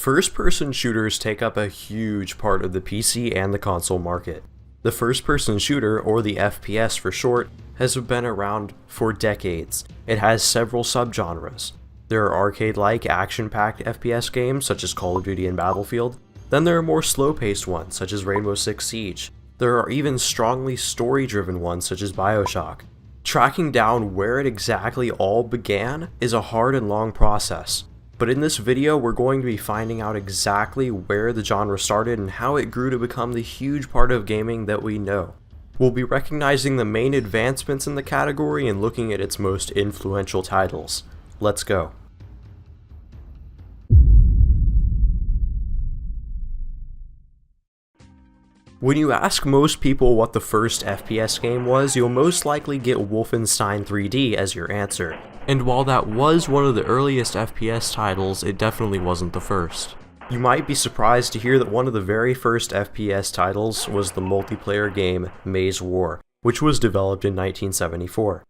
First-person shooters take up a huge part of the PC and the console market. The first-person shooter, or the FPS for short, has been around for decades. It has several subgenres. There are arcade-like, action-packed FPS games such as Call of Duty and Battlefield. Then there are more slow-paced ones such as Rainbow Six Siege. There are even strongly story-driven ones such as BioShock. Tracking down where it exactly all began is a hard and long process. But in this video, we're going to be finding out exactly where the genre started and how it grew to become the huge part of gaming that we know. We'll be recognizing the main advancements in the category and looking at its most influential titles. Let's go. When you ask most people what the first FPS game was, you'll most likely get Wolfenstein 3D as your answer. And while that was one of the earliest FPS titles, it definitely wasn't the first. You might be surprised to hear that one of the very first FPS titles was the multiplayer game Maze War, which was developed in 1974.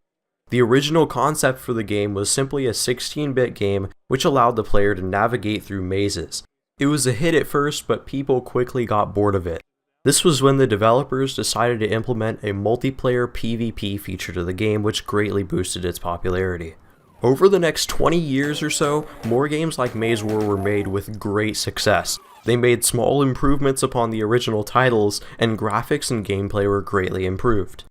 The original concept for the game was simply a 16-bit game which allowed the player to navigate through mazes. It was a hit at first, but people quickly got bored of it. This was when the developers decided to implement a multiplayer PvP feature to the game, which greatly boosted its popularity. Over the next 20 years or so, more games like Maze War were made with great success. They made small improvements upon the original titles, and graphics and gameplay were greatly improved.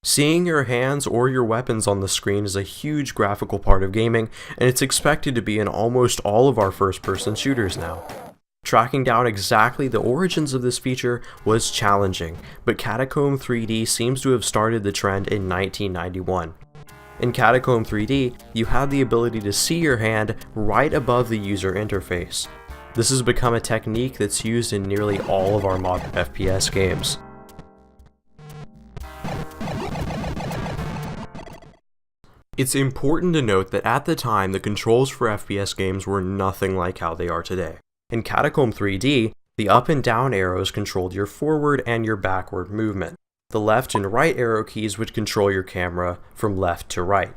Seeing your hands or your weapons on the screen is a huge graphical part of gaming, and it's expected to be in almost all of our first-person shooters now. Tracking down exactly the origins of this feature was challenging, but Catacomb 3D seems to have started the trend in 1991. In Catacomb 3D, you had the ability to see your hand right above the user interface. This has become a technique that's used in nearly all of our modern FPS games. It's important to note that at the time, the controls for FPS games were nothing like how they are today. In Catacomb 3D, the up and down arrows controlled your forward and your backward movement. The left and right arrow keys would control your camera from left to right.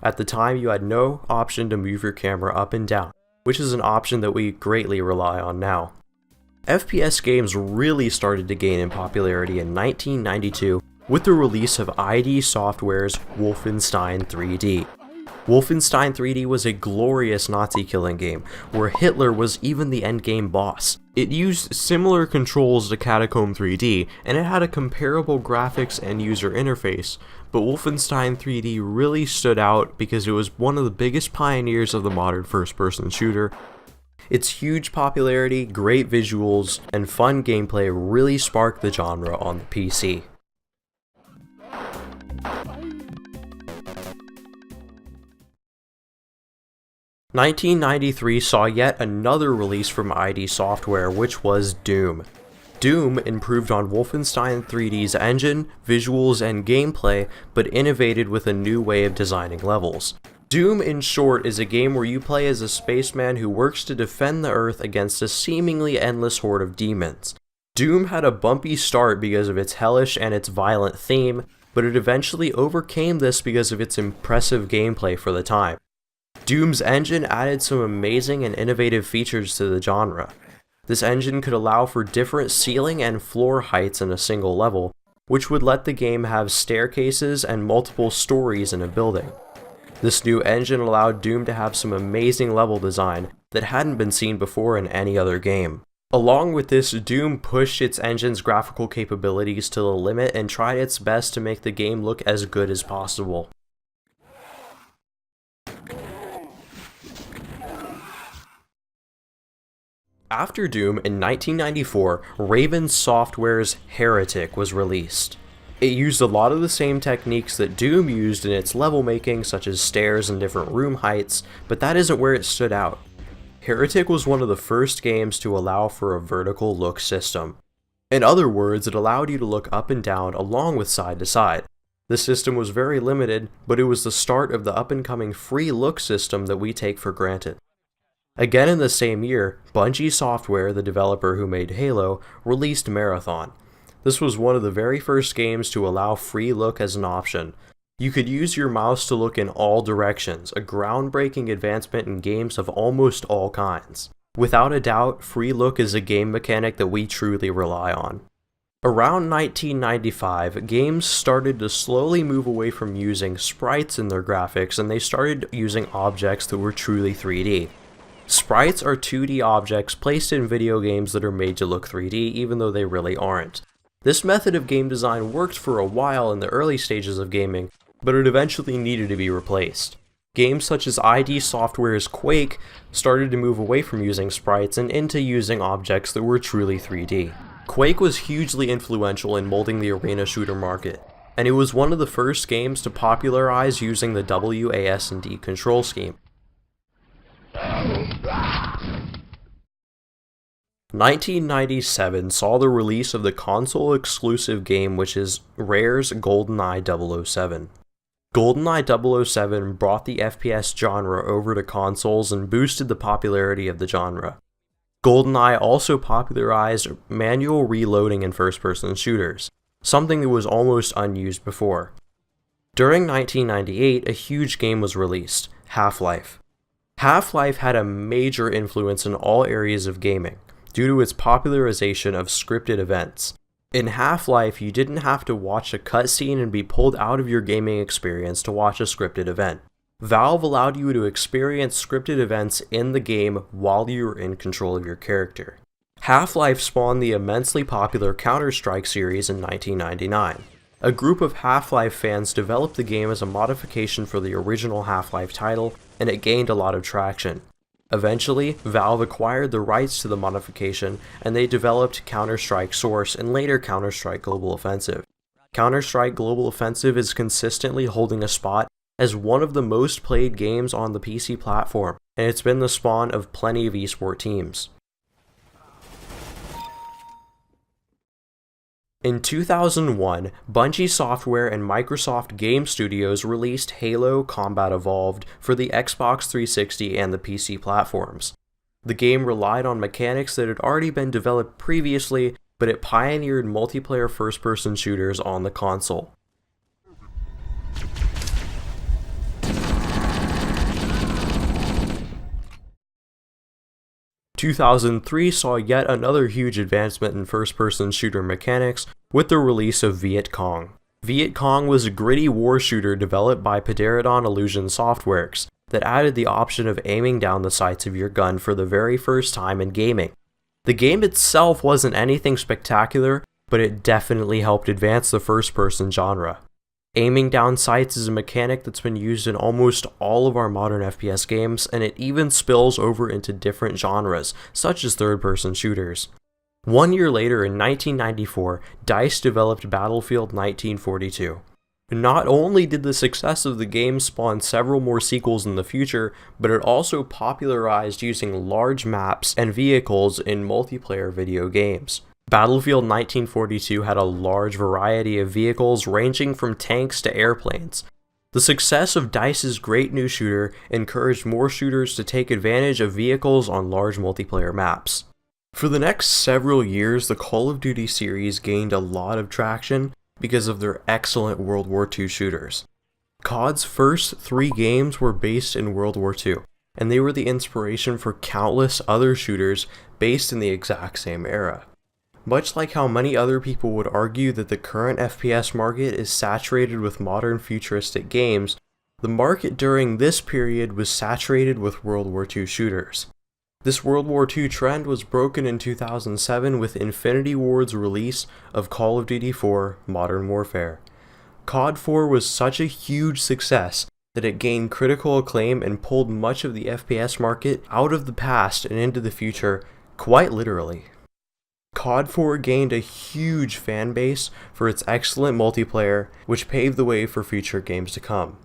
At the time, you had no option to move your camera up and down, which is an option that we greatly rely on now. FPS games really started to gain in popularity in 1992 with the release of ID Software's Wolfenstein 3D. Wolfenstein 3D was a glorious Nazi-killing game, where Hitler was even the endgame boss. It used similar controls to Catacomb 3D, and it had a comparable graphics and user interface, but Wolfenstein 3D really stood out because it was one of the biggest pioneers of the modern first-person shooter. Its huge popularity, great visuals, and fun gameplay really sparked the genre on the PC. (1993) saw yet another release from ID Software, which was Doom. Doom improved on Wolfenstein 3D's engine, visuals, and gameplay, but innovated with a new way of designing levels. Doom, in short, is a game where you play as a spaceman who works to defend the Earth against a seemingly endless horde of demons. Doom had a bumpy start because of its hellish and its violent theme, but it eventually overcame this because of its impressive gameplay for the time. Doom's engine added some amazing and innovative features to the genre. This engine could allow for different ceiling and floor heights in a single level, which would let the game have staircases and multiple stories in a building. This new engine allowed Doom to have some amazing level design that hadn't been seen before in any other game. Along with this, Doom pushed its engine's graphical capabilities to the limit and tried its best to make the game look as good as possible. After Doom, in 1994, Raven Software's Heretic was released. It used a lot of the same techniques that Doom used in its level making, such as stairs and different room heights, but that isn't where it stood out. Heretic was one of the first games to allow for a vertical look system. In other words, it allowed you to look up and down along with side to side. The system was very limited, but it was the start of the up-and-coming free look system that we take for granted. Again in the same year, Bungie Software, the developer who made Halo, released Marathon. This was one of the very first games to allow free look as an option. You could use your mouse to look in all directions, a groundbreaking advancement in games of almost all kinds. Without a doubt, free look is a game mechanic that we truly rely on. Around 1995, games started to slowly move away from using sprites in their graphics, and they started using objects that were truly 3D. Sprites are 2D objects placed in video games that are made to look 3D, even though they really aren't. This method of game design worked for a while in the early stages of gaming, but it eventually needed to be replaced. Games such as ID Software's Quake started to move away from using sprites and into using objects that were truly 3D. Quake was hugely influential in molding the arena shooter market, and it was one of the first games to popularize using the WASD control scheme. 1997 saw the release of the console-exclusive game, which is Rare's GoldenEye 007. GoldenEye 007 brought the FPS genre over to consoles and boosted the popularity of the genre. GoldenEye also popularized manual reloading in first-person shooters, something that was almost unused before. During 1998, a huge game was released, HalfLife. HalfLife had a major influence in all areas of gaming, due to its popularization of scripted events. In Half-Life, you didn't have to watch a cutscene and be pulled out of your gaming experience to watch a scripted event. Valve allowed you to experience scripted events in the game while you were in control of your character. Half-Life spawned the immensely popular Counter-Strike series in 1999. A group of Half-Life fans developed the game as a modification for the original Half-Life title, and it gained a lot of traction. Eventually, Valve acquired the rights to the modification, and they developed Counter-Strike Source and later Counter-Strike Global Offensive. Counter-Strike Global Offensive is consistently holding a spot as one of the most played games on the PC platform, and it's been the spawn of plenty of esports teams. In 2001, Bungie Software and Microsoft Game Studios released Halo Combat Evolved for the Xbox 360 and the PC platforms. The game relied on mechanics that had already been developed previously, but it pioneered multiplayer first-person shooters on the console. 2003 saw yet another huge advancement in first-person shooter mechanics with the release of Viet Cong. Viet Cong was a gritty war shooter developed by Pterodon Illusion Softworks that added the option of aiming down the sights of your gun for the very first time in gaming. The game itself wasn't anything spectacular, but it definitely helped advance the first-person genre. Aiming down sights is a mechanic that's been used in almost all of our modern FPS games, and it even spills over into different genres, such as third-person shooters. 1 year later, in 1994, DICE developed Battlefield 1942. Not only did the success of the game spawn several more sequels in the future, but it also popularized using large maps and vehicles in multiplayer video games. Battlefield 1942 had a large variety of vehicles ranging from tanks to airplanes. The success of DICE's great new shooter encouraged more shooters to take advantage of vehicles on large multiplayer maps. For the next several years, the Call of Duty series gained a lot of traction because of their excellent World War II shooters. COD's first 3 games were based in World War II, and they were the inspiration for countless other shooters based in the exact same era. Much like how many other people would argue that the current FPS market is saturated with modern futuristic games, the market during this period was saturated with World War II shooters. This World War II trend was broken in 2007 with Infinity Ward's release of Call of Duty 4 Modern Warfare. COD 4 was such a huge success that it gained critical acclaim and pulled much of the FPS market out of the past and into the future, quite literally. COD 4 gained a huge fan base for its excellent multiplayer, which paved the way for future games to come.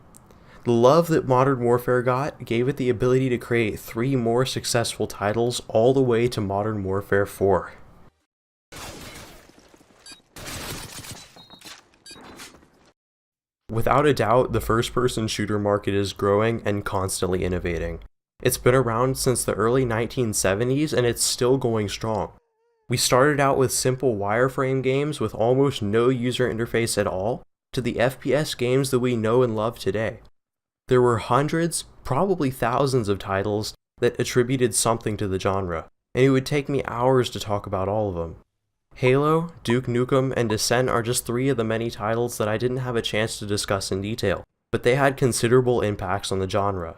The love that Modern Warfare got gave it the ability to create 3 more successful titles all the way to Modern Warfare 4. Without a doubt, the first-person shooter market is growing and constantly innovating. It's been around since the early 1970s and it's still going strong. We started out with simple wireframe games with almost no user interface at all, to the FPS games that we know and love today. There were hundreds, probably thousands of titles that attributed something to the genre, and it would take me hours to talk about all of them. Halo, Duke Nukem, and Descent are just 3 of the many titles that I didn't have a chance to discuss in detail, but they had considerable impacts on the genre.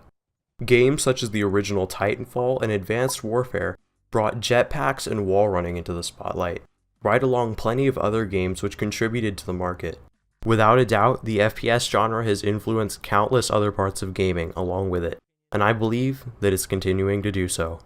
Games such as the original Titanfall and Advanced Warfare brought jetpacks and wall running into the spotlight, right along plenty of other games which contributed to the market. Without a doubt, the FPS genre has influenced countless other parts of gaming along with it, and I believe that it's continuing to do so.